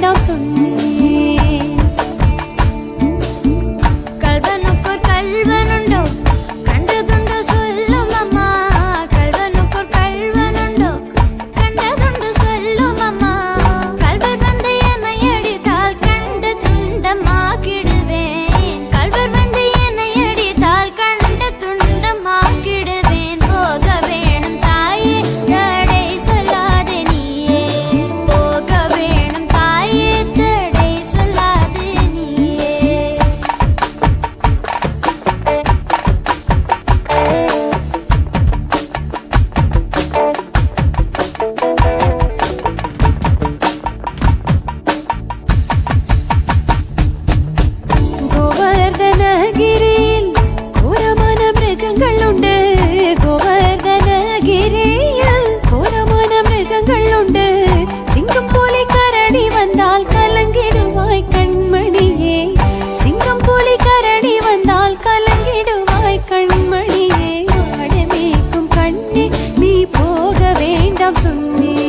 வேண்டாம் சொன்னேன். கல்வனுக்கோர் கல்வனுண்டோ கண்டதுண்டோ சொல்லும் அம்மா. கல்வனுக்கோர் கல்வனுண்டோ கண்டதுண்டு சொல்லும் அம்மா. கல்வர் வந்து என்னை அடித்தால் கண்டு துண்டமாக்கிடுவேன். கல்வர் வந்து என்னை அடித்தால் கண்டு துண்டமாக்கிடுவேன். போக வேணும் தாயே தடை சொல்லாதே நீயே. போக வேணும் தாயே தடை சொல்லாதே நீயே. கோவர்தனகிரியில் கோரமான மிருகங்கள் உண்டு. கோவர்தனகிரியில் கோரமான மிருகங்கள் உண்டு. சிங்கம் போலே கரடி வந்தால் கலங்கிடுவாய் கண்மணியே. சிங்கம் போலே கரடி வந்தால் கலங்கிடுவாய் கண்மணியே. ஆடு மேய்க்கும் கண்ணே நீ போக வேண்டாம் சொன்னே.